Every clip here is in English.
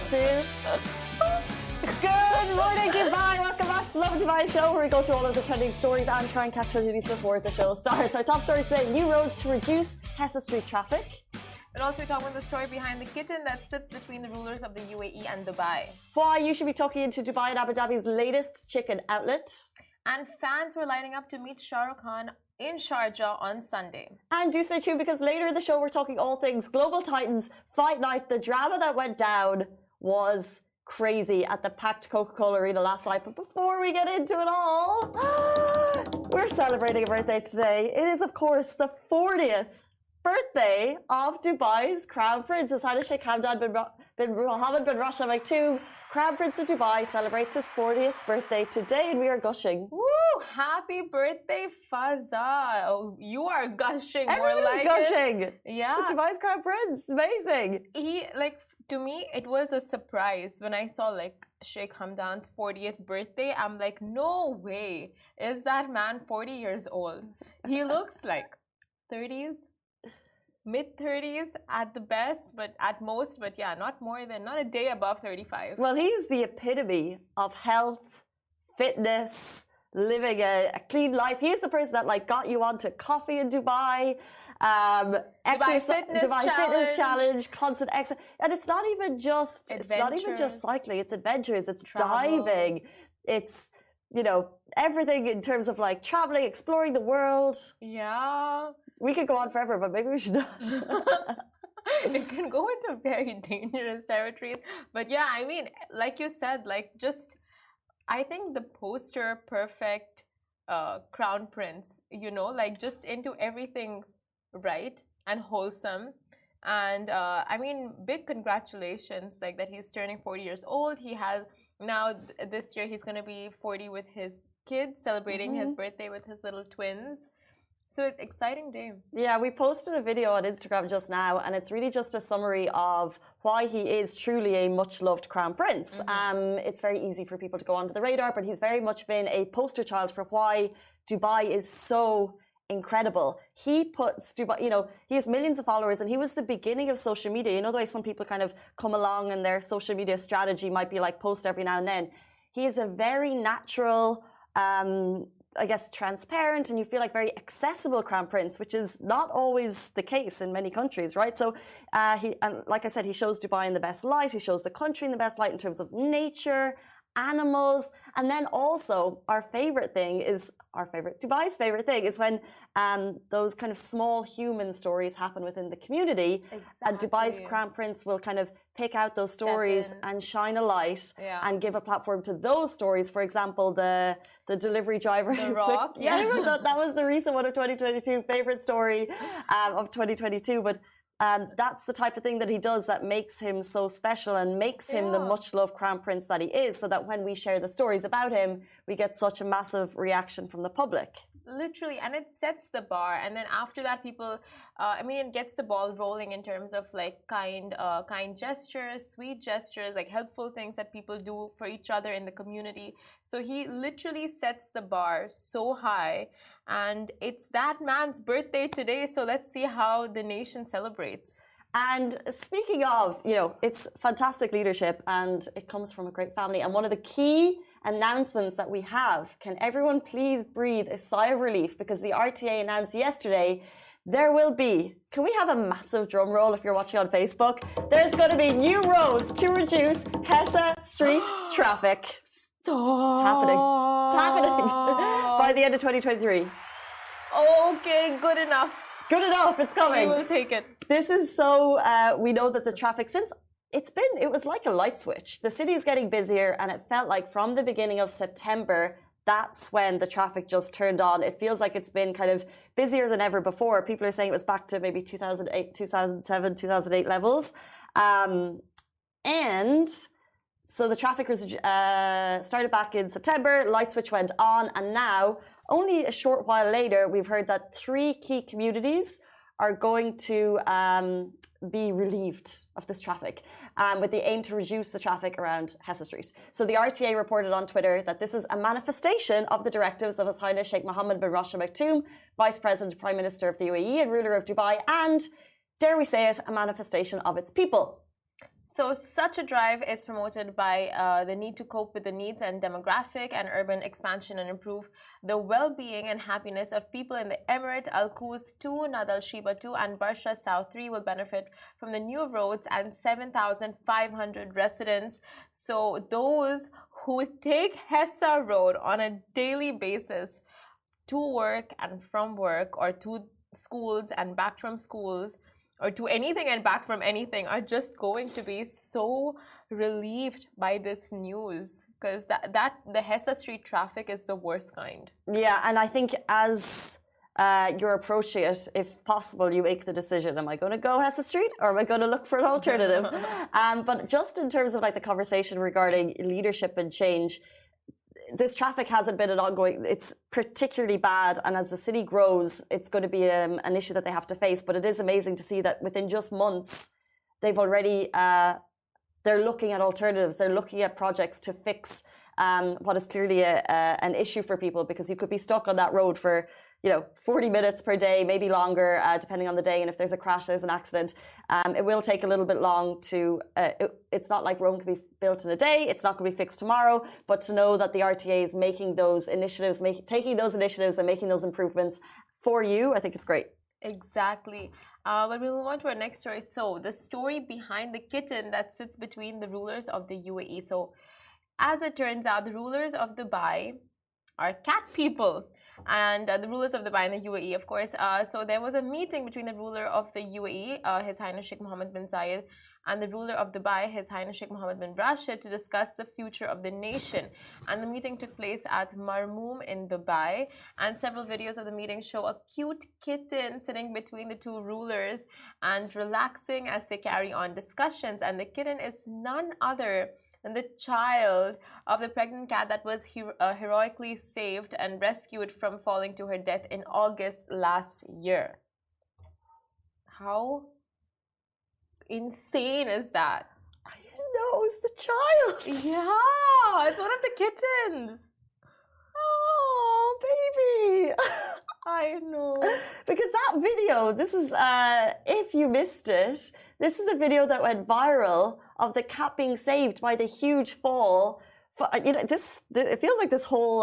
2. Good morning, Dubai. Welcome back to the Lovin Dubai show, where we go through all of the trending stories and try and catch our news before the show starts. Our top story today: new roads to reduce Hessa Street traffic. And also, we talk about the story behind the kitten that sits between the rulers of the UAE and Dubai. Why you should be tucking into Dubai and Abu Dhabi's latest chicken outlet. And fans were lining up to meet Shah Rukh in Sharjah on Sunday. And do stay tuned, because later in the show we're talking all things Global Titans Fight Night. The drama that went down was crazy at the packed Coca-Cola Arena last night. But before we get into it all, we're celebrating a birthday today. It is, of course, the 40th birthday of Dubai's Crown Prince. His Highness Sheikh Hamdan bin Mohammed bin Rashid Al Maktoum, Crown Prince of Dubai, celebrates his 40th birthday today, and we are gushing. Woo! Happy birthday, Faza! Oh, you are gushing. Everyone more like is gushing. Yeah. Dubai's Crown Prince, amazing. To me, it was a surprise when I saw Sheikh Hamdan's 40th birthday. I'm like, no way is that man 40 years old. He looks like 30s, mid-30s at the best, but at most, but yeah, not a day above 35. Well, he's the epitome of health, fitness, living a clean life. He's the person that got you onto coffee in Dubai. Dubai Fitness Challenge, constant exercise, and it's not even just cycling. It's adventures, it's travel. Diving, it's everything in terms of traveling, exploring the world. Yeah, we could go on forever, but maybe we should not. It can go into very dangerous territories. But yeah, I mean, like you said, I think the poster perfect crown prince, just into everything right and wholesome. And I mean, big congratulations that he's turning 40 years old. He has now, this year he's going to be 40 with his kids, celebrating his birthday with his little twins. So it's an exciting day. Yeah, we posted a video on Instagram just now, and it's really just a summary of why he is truly a much-loved crown prince. It's very easy for people to go onto the radar, but he's very much been a poster child for why Dubai is so incredible. He puts Dubai, he has millions of followers, and he was the beginning of social media. The way some people kind of come along and their social media strategy might be post every now and then. He is a very natural, transparent, and you feel very accessible crown prince, which is not always the case in many countries, right? So like I said, he shows Dubai in the best light. He shows the country in the best light in terms of nature, animals, and then also Dubai's favorite thing is when those kind of small human stories happen within the community. Exactly. And Dubai's crown prince will kind of pick out those stories and shine a light and give a platform to those stories. For example, the delivery driver. The Rock. That was the recent one of 2022, favorite story of 2022. But that's the type of thing that he does that makes him so special and makes him the much-loved crown prince that he is, so that when we share the stories about him, we get such a massive reaction from the public. Literally, and it sets the bar, and then after that people it gets the ball rolling in terms of kind gestures, sweet gestures, helpful things that people do for each other in the community. So he literally sets the bar so high, and it's that man's birthday today, so let's see how the nation celebrates. And speaking of, it's fantastic leadership, and it comes from a great family. And one of the key announcements that we have, can everyone please breathe a sigh of relief, because the RTA announced yesterday there will be, can we have a massive drum roll if you're watching on Facebook? There's going to be new roads to reduce Hessa Street traffic. Stop. It's happening. It's happening by the end of 2023. Okay, good enough. Good enough, it's coming. We will take it. This is so, we know that the traffic, since it was like a light switch. The city is getting busier, and it felt like from the beginning of September, that's when the traffic just turned on. It feels like it's been kind of busier than ever before. People are saying it was back to maybe 2008, 2007, 2008 levels. And so the traffic was started back in September, light switch went on, and now, only a short while later, we've heard that 3 key communities are going to be relieved of this traffic with the aim to reduce the traffic around Hessa Street. So the RTA reported on Twitter that this is a manifestation of the directives of His Highness Sheikh Mohammed bin Rashid Al Maktoum, Vice President, Prime Minister of the UAE and ruler of Dubai, and, dare we say it, a manifestation of its people. So such a drive is promoted by the need to cope with the needs and demographic and urban expansion and improve the well-being and happiness of people in the Emirate. Al Quoz 2, Nadal Sheba 2 and Barsha South 3 will benefit from the new roads and 7,500 residents. So those who take Hessa Road on a daily basis to work and from work, or to schools and back from schools, or to anything and back from anything, are just going to be so relieved by this news, because the Hessa Street traffic is the worst kind. Yeah, and I think as you're approaching it, if possible, you make the decision: am I going to go Hessa Street, or am I going to look for an alternative? But just in terms of like the conversation regarding leadership and change, this traffic hasn't been an ongoing, it's particularly bad, and as the city grows, it's going to be an issue that they have to face. But it is amazing to see that within just months, they've already, they're looking at alternatives, they're looking at projects to fix what is clearly an issue for people, because you could be stuck on that road for 40 minutes per day, maybe longer, depending on the day. And if there's a crash, there's an accident, it will take a little bit long to, it's not like Rome can be built in a day, it's not going to be fixed tomorrow, but to know that the RTA is making those initiatives, taking those initiatives and making those improvements for you, I think it's great. Exactly. But we'll move on to our next story. So the story behind the kitten that sits between the rulers of the UAE. So as it turns out, the rulers of Dubai are cat people. And the rulers of Dubai and the UAE, of course. So there was a meeting between the ruler of the UAE, His Highness Sheikh Mohammed bin Zayed, and the ruler of Dubai, His Highness Sheikh Mohammed bin Rashid, to discuss the future of the nation. And the meeting took place at Marmoom in Dubai. And several videos of the meeting show a cute kitten sitting between the two rulers and relaxing as they carry on discussions. And the kitten is none other than the child of the pregnant cat that was heroically saved and rescued from falling to her death in August last year. How insane is that? I didn't know it was the child. Yeah, it's one of the kittens. Oh, baby. I know. Because that video, this is, if you missed it, this is a video that went viral of the cat being saved by the huge fall. It feels like this whole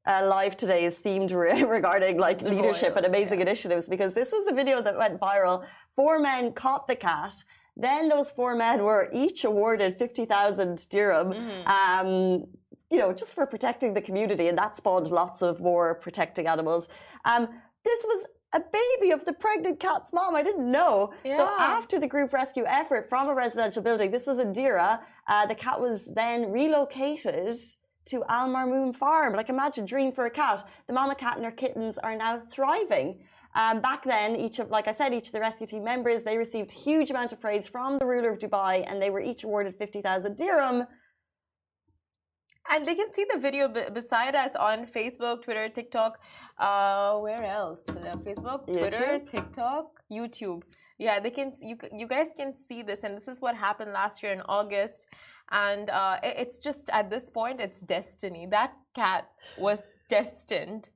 live today is themed regarding like leadership and amazing initiatives, because this was a video that went viral. 4 men caught the cat. Then those 4 men were each awarded 50,000 dirham, just for protecting the community, and that spawned lots of more protecting animals. This was a baby of the pregnant cat's mom. I didn't know. Yeah. So after the group rescue effort from a residential building, this was in Dira, the cat was then relocated to Al Marmoom Farm. Like, imagine, dream for a cat. The mama cat and her kittens are now thriving. Back then, each of the rescue team members, they received huge amount of praise from the ruler of Dubai, and they were each awarded 50,000 dirham. And they can see the video beside us on Facebook, Twitter, TikTok. Where else? Facebook, Twitter, YouTube? TikTok, YouTube. Yeah, they can. You guys can see this, and this is what happened last year in August. And it's just, at this point, it's destiny. That cat was destined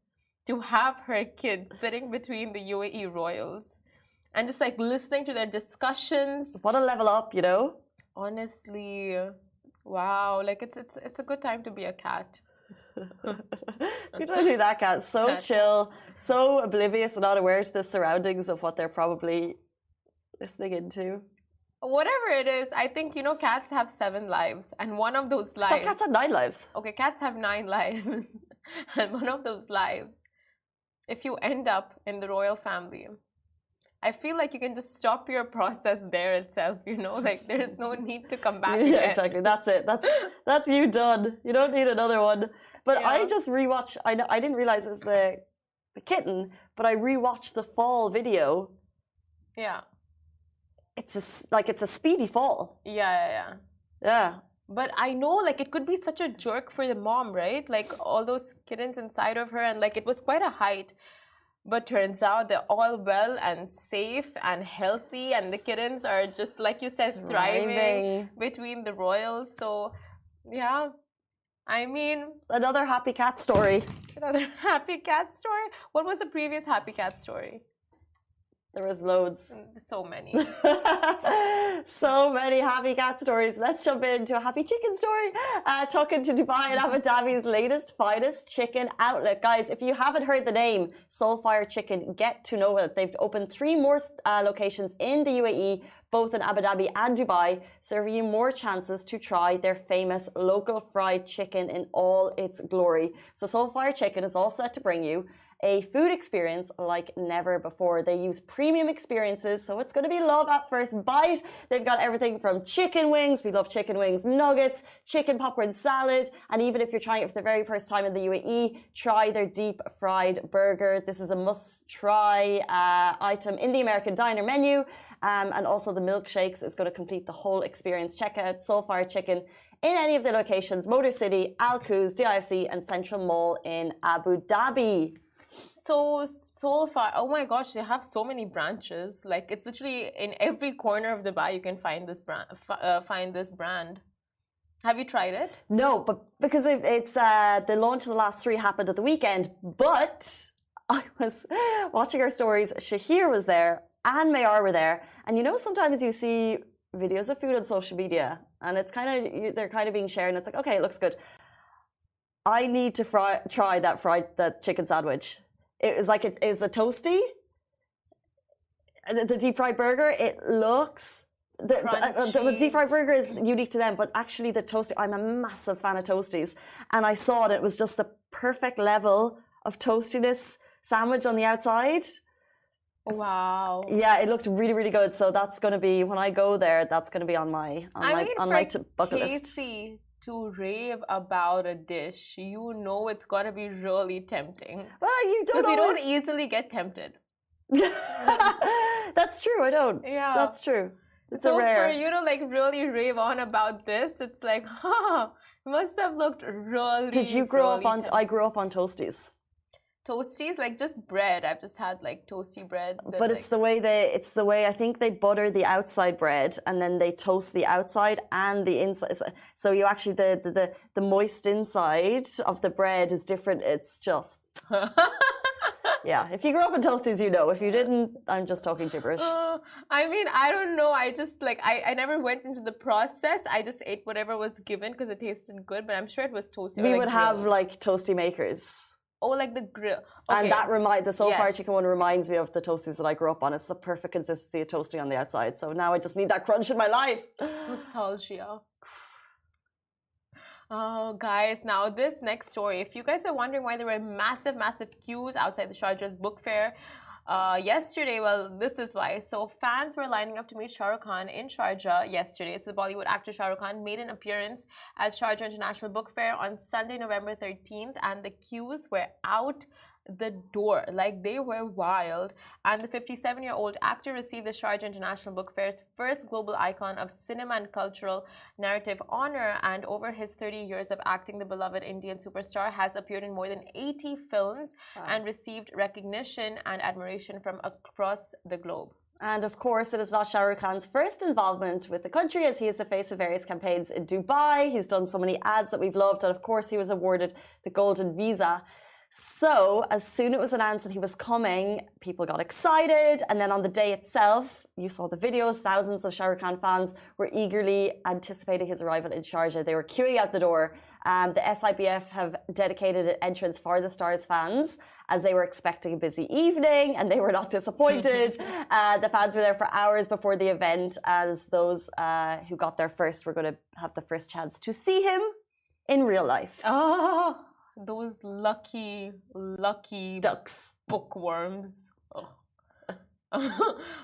to have her kid sitting between the UAE royals, and just like listening to their discussions. What a level up, Honestly. Wow, like it's a good time to be a cat. Good time to be that cat. So chill, so oblivious and not aware to the surroundings of what they're probably listening into. Whatever it is, I think, cats have 7 lives, and one of those lives... So cats have 9 lives. Okay, cats have 9 lives. And one of those lives, if you end up in the royal family, I feel like you can just stop your process there itself, like there is no need to come back. Yeah, exactly. That's it. That's you done. You don't need another one. But yeah. I just rewatched, I didn't realize it was the kitten, but I rewatched the fall video. Yeah. It's a speedy fall. Yeah. But I know, like, it could be such a jerk for the mom, right? Like, all those kittens inside of her, and like, it was quite a height. But turns out they're all well and safe and healthy, and the kittens are just, like you said, thriving between the royals. So, yeah, I mean... Another happy cat story. Another happy cat story? What was the previous happy cat story? There was loads. So many. So many happy cat stories. Let's jump into a happy chicken story. Talking to Dubai and Abu Dhabi's latest, finest chicken outlet. Guys, if you haven't heard the name Soulfire Chicken, get to know it. They've opened 3 more locations in the UAE, both in Abu Dhabi and Dubai, serving you more chances to try their famous local fried chicken in all its glory. So Soulfire Chicken is all set to bring you a food experience like never before. They use premium experiences, so it's going to be love at first bite. They've got everything from chicken wings, we love chicken wings, nuggets, chicken popcorn salad, and even if you're trying it for the very first time in the UAE, try their deep fried burger. This is a must-try item in the American diner menu, and also the milkshakes is going to complete the whole experience. Check out Soulfire Chicken in any of the locations: Motor City, Al Quoz, DIFC, and Central Mall in Abu Dhabi. So Soulfire, oh my gosh, they have so many branches. Like it's literally in every corner of Dubai you can find this brand. Have you tried it? No, but because it's the launch of the last 3 happened at the weekend. But I was watching our stories. Shahir was there and Mayar were there, and you know sometimes you see videos of food on social media, and it's they're kind of being shared, and it's like, okay, it looks good. I need to try that chicken sandwich. It was like it is a toasty. The deep fried burger. It looks the deep fried burger is unique to them, but actually the toasty. I'm a massive fan of toasties, and I saw it. It was just the perfect level of toastiness sandwich on the outside. Wow. Yeah, it looked really, really good. So that's going to be when I go there. That's going to be on my bucket list. To rave about a dish, you know it's gotta be really tempting. Well, you don't easily get tempted. That's true. I don't. Yeah, that's true. It's so a rare. For you to like really rave on about this, it's like, it must have looked really. Did you grow up on? Tempting. I grew up on toasties. Toasties, like just bread. I've just had like toasty breads. But it's the way I think they butter the outside bread and then they toast the outside and the inside. So you actually the moist inside of the bread is different. It's just yeah. If you grew up on toasties, you know. If you didn't, I'm just talking gibberish. I mean, I don't know. I just like I never went into the process. I just ate whatever was given because it tasted good. But I'm sure it was toasty. We would have like toasty makers. Oh, like the grill. And Okay. that the Soulfire chicken one reminds me of the toasties that I grew up on. It's the perfect consistency of toasty on the outside. So now I just need that crunch in my life. Nostalgia. Oh, guys, now this next story. If you guys are wondering why there were massive, massive queues outside the Sharjah's book fair yesterday, well, this is why. So fans were lining up to meet Shah Rukh Khan in Sharjah yesterday. So the Bollywood actor Shah Rukh Khan made an appearance at Sharjah International Book Fair on Sunday, November 13th, and the queues were out the door. Like, they were wild. And the 57-year-old actor received the Sharjah International Book Fair's first global icon of cinema and cultural narrative honor. And over his 30 years of acting, the beloved Indian superstar has appeared in more than 80 films and received recognition and admiration from across the globe. And of course, it is not Shah Rukh Khan's first involvement with the country, as he is the face of various campaigns in Dubai. He's done so many ads that we've loved, and of course, he was awarded the Golden Visa. So as soon as it was announced that he was coming, people got excited. And then on the day itself, you saw the videos, thousands of Shah Rukh Khan fans were eagerly anticipating his arrival in Sharjah. They were queuing out the door. The SIBF have dedicated an entrance for the Stars fans, as they were expecting a busy evening, and they were not disappointed. The fans were there for hours before the event, as those who got there first were going to have the first chance to see him in real life. Oh, those lucky ducks, bookworms. Oh.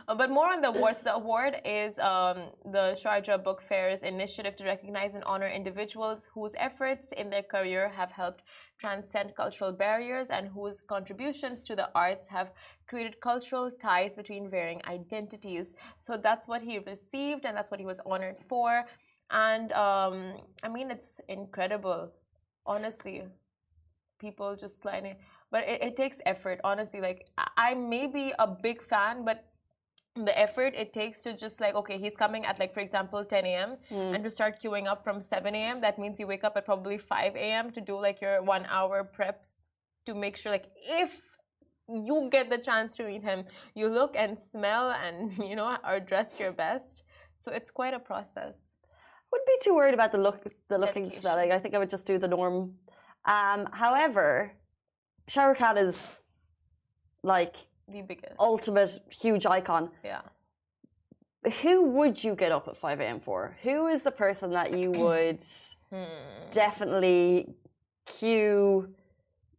But more on the awards. The award is the Sharjah Book Fair's initiative to recognize and honor individuals whose efforts in their career have helped transcend cultural barriers and whose contributions to the arts have created cultural ties between varying identities. So that's what he received, and that's what he was honored for. And I mean, it's incredible, honestly. People just lining, but it takes effort, honestly. Like, I may be a big fan, but the effort it takes to just like, okay, he's coming at like, for example, 10 a.m. and to start queuing up from 7 a.m. That means you wake up at probably 5 a.m. to do like your 1 hour preps to make sure, like, if you get the chance to meet him. You look and smell and, are dressed your best. So it's quite a process. Wouldn't be too worried about the looking Dedication. smelling. I think I would just do the norm. However, Shah Rukh Khan is like The biggest. ultimate huge icon. Yeah. Who would you get up at 5 a.m. for? Who is the person that you would definitely queue,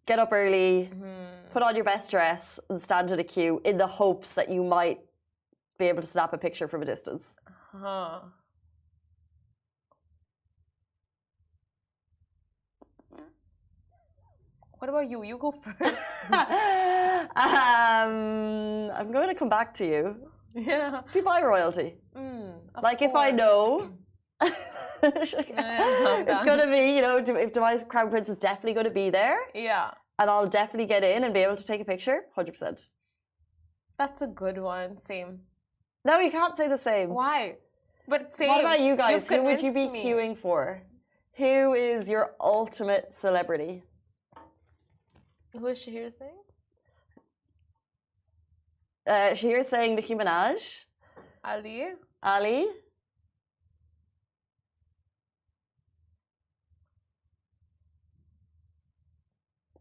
get up early, put on your best dress, and stand in a queue in the hopes that you might be able to snap a picture from a distance? Huh. What about you? You go first. I'm going to come back to you. Yeah. Dubai royalty. Of If I course. know, it's going to be, if Dubai's crown prince is definitely going to be there, Yeah. and I'll definitely get in and be able to take a picture, 100%. That's a good one. Same. No, you can't say the same. Why? But same. What about you guys? You've Who would you be convinced me. queuing for? Who is your ultimate celebrity? Who is Shahir saying? Shahir's saying Nicki Minaj, Ali? Ali.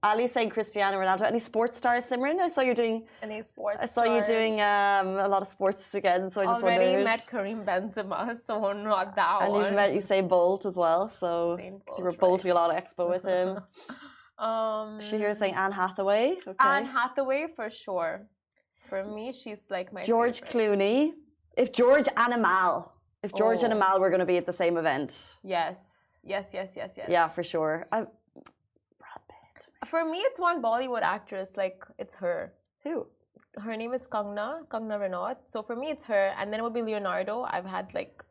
Ali saying Cristiano Ronaldo. Any sports stars, Simran? I saw you doing. Any sports I saw you stars? doing a lot of sports again, so I just Already wondered. met Karim Benzema, so not that And one. you've met Usain Bolt as well, so Usain you were Bolt, bolting a lot of expo with him. Shahir's saying Anne Hathaway. Okay. Anne Hathaway for sure. For me, she's like my George favorite. Clooney. If George and Oh. Amal were going to be at the same event. Yes. Yes. Yeah, for sure. Brad Pitt. For me, it's one Bollywood actress. Like, it's her. Who? Her name is Kangna Ranaut. So for me, it's her. And then it would be Leonardo. I've had like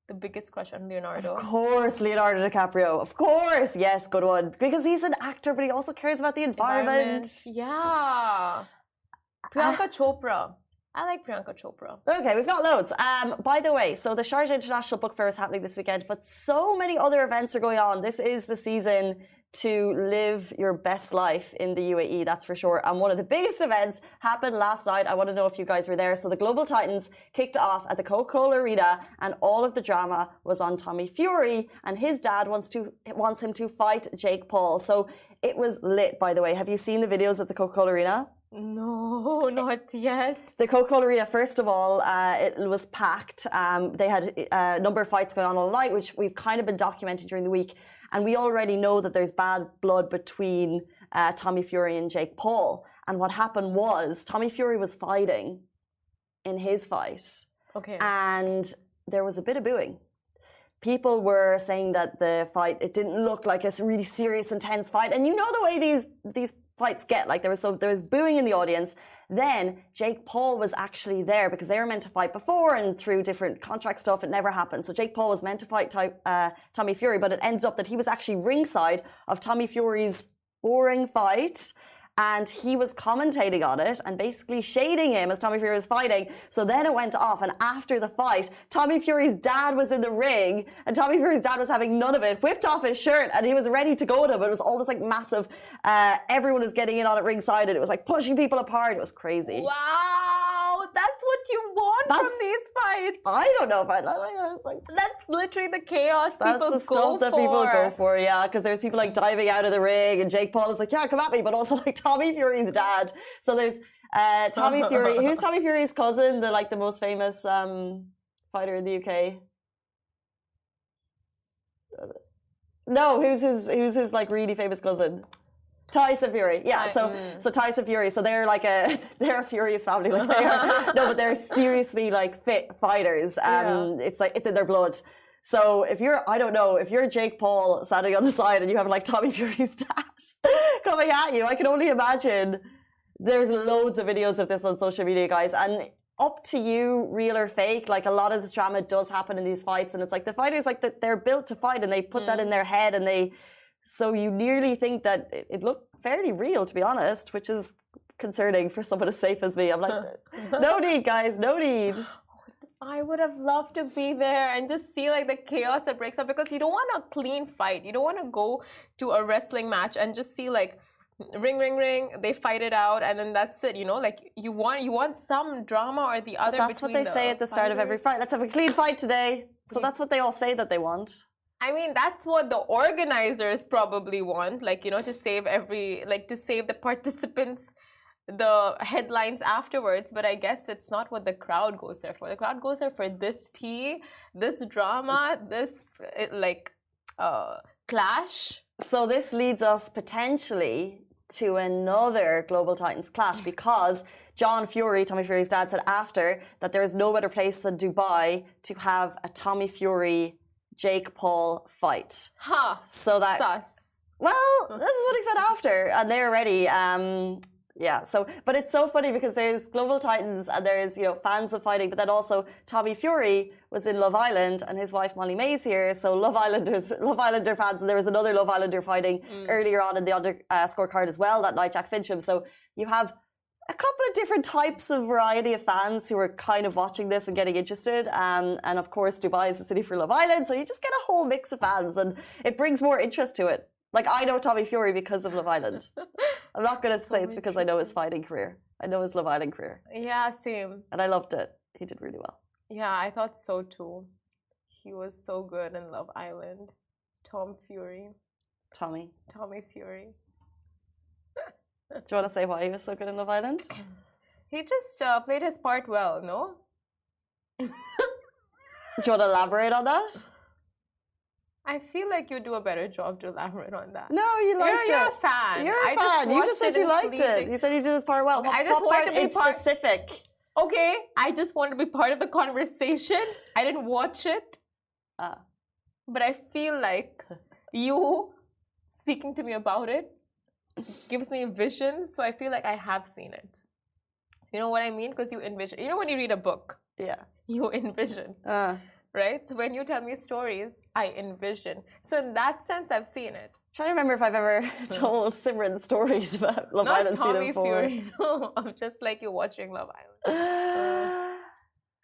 the biggest crush on Leonardo. Of course, Leonardo DiCaprio. Of course. Yes, good one. Because he's an actor, but he also cares about the environment. Yeah. Priyanka Chopra. I like Priyanka Chopra. Okay, we've got loads. By the way, so the Sharjah International Book Fair is happening this weekend, but so many other events are going on. This is the season to live your best life in the UAE, that's for sure. And one of the biggest events happened last night. I want to know if you guys were there. So the Global Titans kicked off at the Coca-Cola Arena, and all of the drama was on Tommy Fury, and his dad wants him to fight Jake Paul. So it was lit, by the way. Have you seen the videos at the Coca-Cola Arena? No, not yet. The Coca-Cola Arena, first of all, it was packed. They had a number of fights going on all night, which we've kind of been documenting during the week. And we already know that there's bad blood between Tommy Fury and Jake Paul. And what happened was Tommy Fury was fighting in his fight. Okay. And there was a bit of booing. People were saying that the fight, it didn't look like a really serious, intense fight. And you know the way these fights get, like there was booing in the audience. Then Jake Paul was actually there because they were meant to fight before, and through different contract stuff it never happened. So Jake Paul was meant to fight Tommy Fury, but it ended up that he was actually ringside of Tommy Fury's boring fight, and he was commentating on it and basically shading him as Tommy Fury was fighting. So then it went off, and after the fight, Tommy Fury's dad was in the ring, and Tommy Fury's dad was having none of it, whipped off his shirt, and he was ready to go to him. It was all this like massive, everyone was getting in on it ringside, and it was like pushing people apart. It was crazy. Wow, that's what you want from these fights. I don't know if I like. That's literally the chaos That's the stuff that people go for, yeah. Because there's people like diving out of the ring, and Jake Paul is like, yeah, come at me, but also like Tommy Fury's dad. So there's Tommy Fury. Who's Tommy Fury's cousin? The most famous fighter in the UK. No, who's his like really famous cousin? Tyson Fury, yeah. So Tyson Fury. So they're like they're a furious family. Like they are. No, but they're seriously like fit fighters. It's like it's in their blood. So if you're Jake Paul standing on the side and you have like Tommy Fury's dad coming at you, I can only imagine. There's loads of videos of this on social media, guys, and up to you, real or fake. Like a lot of this drama does happen in these fights, and it's like the fighters like that they're built to fight, and they put that in their head, and so you nearly think that it looked fairly real, to be honest, which is concerning for someone as safe as me. I'm like, no need, guys, no need. I would have loved to be there and just see like the chaos that breaks up, because you don't want a clean fight. You don't want to go to a wrestling match and just see like ring, ring, ring. They fight it out, and then that's it. You know, like you want some drama or the other. That's what they say at the start of every fight. Let's have a clean fight today. So that's what they all say that they want. I mean, that's what the organizers probably want, like, you know, to save to save the participants the headlines afterwards. But I guess it's not what the crowd goes there for. The crowd goes there for this tea, this drama, this clash. So this leads us potentially to another Global Titans clash, because Tommy Fury's dad, said after that there is no better place than Dubai to have a Tommy Fury Jake Paul fight. Huh. So that Sus. Well, this is what he said after, and they're ready. Yeah, so, but it's so funny because there's Global Titans and there's, you know, fans of fighting, but then also Tommy Fury was in Love Island and his wife Molly May's here, so Love Islander fans, and there was another Love Islander fighting earlier on in the scorecard as well that night, Jack Fincham. So you have a couple of different types of variety of fans who are kind of watching this and getting interested, and of course Dubai is the city for Love Island, so you just get a whole mix of fans and it brings more interest to it. Like, I know Tommy Fury because of Love Island. I'm not going to say it's because I know his fighting career. I know his Love Island career. Yeah, same. And I loved it. He did really well. Yeah, I thought so too. He was so good in Love Island. Tommy Fury. Do you want to say why he was so good in Love Island? He just played his part well, no? Do you want to elaborate on that? I feel like you do a better job to elaborate on that. No, you liked it. You're a fan. You're a fan. You just said you liked it. You said you did his part well. I just wanted to be specific. Okay, I just wanted to be part of the conversation. I didn't watch it. But I feel like you speaking to me about it gives me visions. So I feel like I have seen it. You know what I mean? Because you envision. You know when you read a book? Yeah. You envision. Right? So when you tell me stories, I envision. So in that sense, I've seen it. I'm trying to remember if I've ever told Simran stories about Love Island season 4. Not Tommy Fury, no. I'm just like you watching Love Island.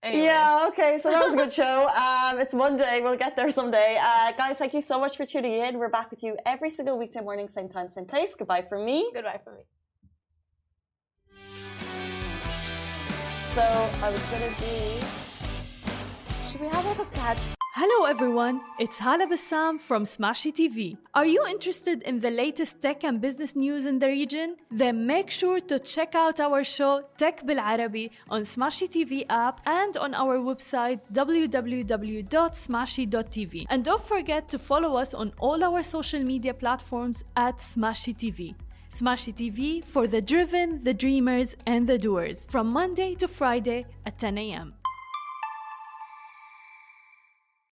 Anyway. Yeah, okay, so that was a good show. It's Monday, we'll get there someday. Guys, thank you so much for tuning in. We're back with you every single weekday morning, same time, same place. Goodbye from me. Goodbye from me. So I was going to do... Should we have like a catch? Hello everyone, it's Hala Bassam from Smashy TV. Are you interested in the latest tech and business news in the region? Then make sure to check out our show Tech Bil Arabi on Smashy TV app and on our website www.smashy.tv. And don't forget to follow us on all our social media platforms at Smashy TV. Smashy TV for the driven, the dreamers and the doers, from Monday to Friday at 10 a.m.